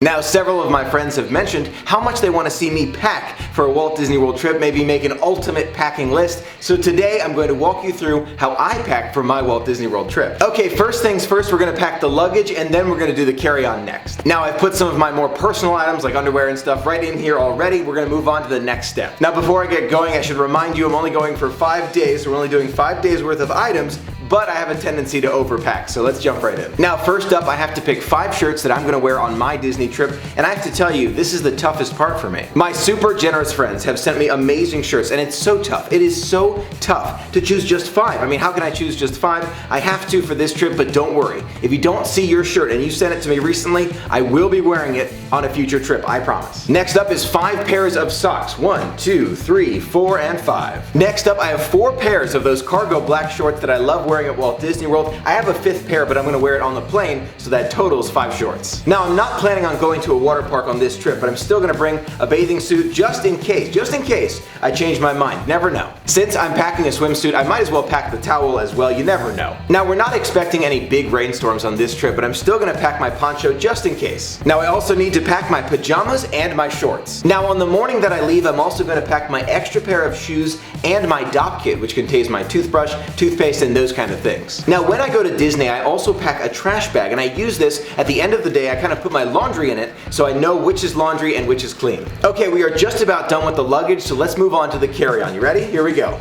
Now, several of my friends have mentioned how much they want to see me pack for a Walt Disney World trip, maybe make an ultimate packing list. So today I'm going to walk you through how I pack for my Walt Disney World trip. Okay, first things first, we're going to pack the luggage and then we're going to do the carry-on next. Now, I've put some of my more personal items like underwear and stuff right in here already. We're going to move on to the next step. Now, before I get going, I should remind you I'm only going for 5 days, so we're only doing 5 days worth of items, but I have a tendency to overpack, so let's jump right in. Now, first up, I have to pick 5 shirts that I'm going to wear on my Disney trip, and I have to tell you, this is the toughest part for me. My super generous friends have sent me amazing shirts, and it's so tough. It is so tough to choose just 5. I mean, how can I choose just 5? I have to for this trip, but don't worry. If you don't see your shirt and you sent it to me recently, I will be wearing it on a future trip, I promise. Next up is 5 pairs of socks. 1, 2, 3, 4, and 5. Next up, I have 4 pairs of those cargo black shorts that I love wearing at Walt Disney World. I have a 5th pair, but I'm going to wear it on the plane, so that totals 5 shorts. Now, I'm not planning on going to a water park on this trip, but I'm still going to bring a bathing suit just in case I change my mind. Never know. Since I'm packing a swimsuit, I might as well pack the towel as well. You never know. Now, we're not expecting any big rainstorms on this trip, but I'm still going to pack my poncho just in case. Now, I also need to pack my pajamas and my shorts. Now, on the morning that I leave, I'm also going to pack my extra pair of shoes and my dock kit, which contains my toothbrush, toothpaste, and those kind of things. Now, when I go to Disney, I also pack a trash bag, and I use this at the end of the day. I kind of put my laundry in it, so I know which is laundry and which is clean. Okay, we are just about done with the luggage, so let's move on to the carry-on. You ready? Here we go.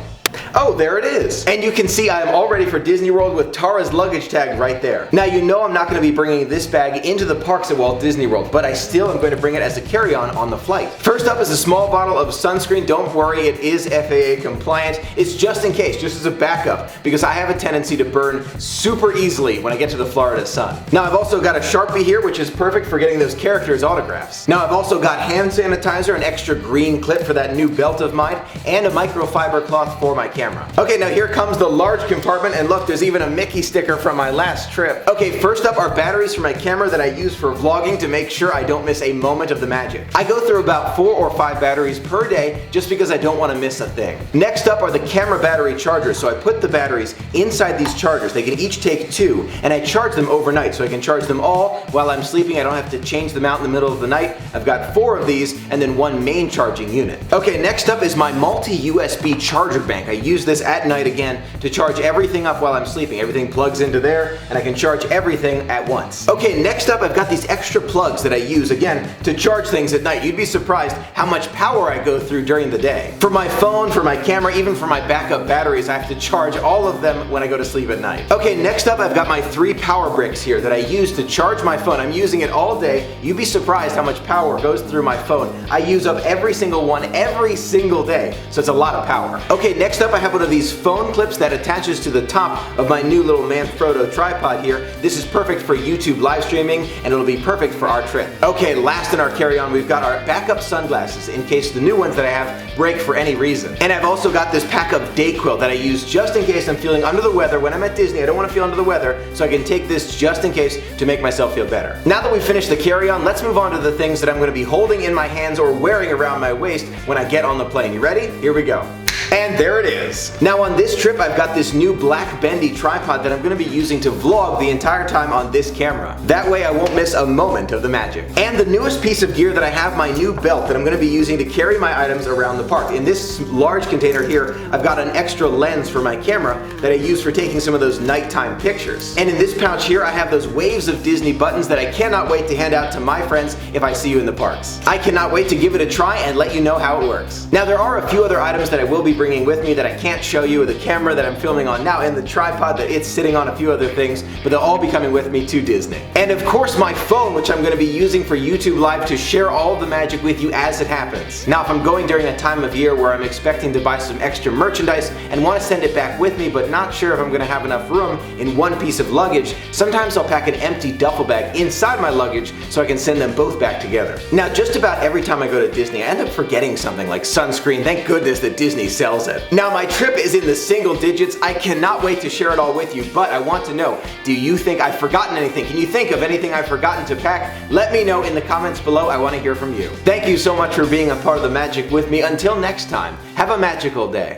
Oh, there it is! And you can see I am all ready for Disney World with Tara's luggage tag right there. Now, you know I'm not going to be bringing this bag into the parks at Walt Disney World, but I still am going to bring it as a carry-on on the flight. First up is a small bottle of sunscreen. Don't worry, it is FAA compliant. It's just in case, just as a backup, because I have a tendency to burn super easily when I get to the Florida sun. Now, I've also got a Sharpie here, which is perfect for getting those characters' autographs. Now, I've also got hand sanitizer, an extra green clip for that new belt of mine, and a microfiber cloth for my camera. Okay, now here comes the large compartment, and look, there's even a Mickey sticker from my last trip. Okay, first up are batteries for my camera that I use for vlogging to make sure I don't miss a moment of the magic. I go through about 4 or 5 batteries per day just because I don't want to miss a thing. Next up are the camera battery chargers, so I put the batteries inside these chargers. They can each take 2, and I charge them overnight, so I can charge them all while I'm sleeping. I don't have to change them out in the middle of the night. I've got 4 of these, and then 1 main charging unit. Okay, next up is my multi-USB charger bank. I use this at night again to charge everything up while I'm sleeping. Everything plugs into there, and I can charge everything at once. Okay, next up I've got these extra plugs that I use again to charge things at night. You'd be surprised how much power I go through during the day. For my phone, for my camera, even for my backup batteries, I have to charge all of them when I go to sleep at night. Okay, next up I've got my 3 power bricks here that I use to charge my phone. I'm using it all day. You'd be surprised how much power goes through my phone. I use up every single one every single day, so it's a lot of power. Okay, next up I have one of these phone clips that attaches to the top of my new little Manfrotto tripod here. This is perfect for YouTube live streaming, and it'll be perfect for our trip. Okay, last in our carry-on, we've got our backup sunglasses in case the new ones that I have break for any reason. And I've also got this pack of Dayquil that I use just in case I'm feeling under the weather. When I'm at Disney, I don't want to feel under the weather, so I can take this just in case to make myself feel better. Now that we've finished the carry-on, let's move on to the things that I'm going to be holding in my hands or wearing around my waist when I get on the plane. You ready? Here we go. And there it is. Now on this trip, I've got this new black bendy tripod that I'm going to be using to vlog the entire time on this camera. That way I won't miss a moment of the magic. And the newest piece of gear that I have, my new belt that I'm going to be using to carry my items around the park. In this large container here, I've got an extra lens for my camera that I use for taking some of those nighttime pictures. And in this pouch here, I have those waves of Disney buttons that I cannot wait to hand out to my friends if I see you in the parks. I cannot wait to give it a try and let you know how it works. Now there are a few other items that I will be bringing with me that I can't show you, the camera that I'm filming on now, and the tripod that it's sitting on, a few other things, but they'll all be coming with me to Disney. And of course my phone, which I'm going to be using for YouTube Live to share all of the magic with you as it happens. Now if I'm going during a time of year where I'm expecting to buy some extra merchandise and want to send it back with me, but not sure if I'm going to have enough room in one piece of luggage, sometimes I'll pack an empty duffel bag inside my luggage so I can send them both back together. Now just about every time I go to Disney, I end up forgetting something like sunscreen. Thank goodness that Disney sells it. Now my trip is in the single digits. I cannot wait to share it all with you, but I want to know, do you think I've forgotten anything? Can you think of anything I've forgotten to pack? Let me know in the comments below. I want to hear from you. Thank you so much for being a part of the magic with me. Until next time, have a magical day.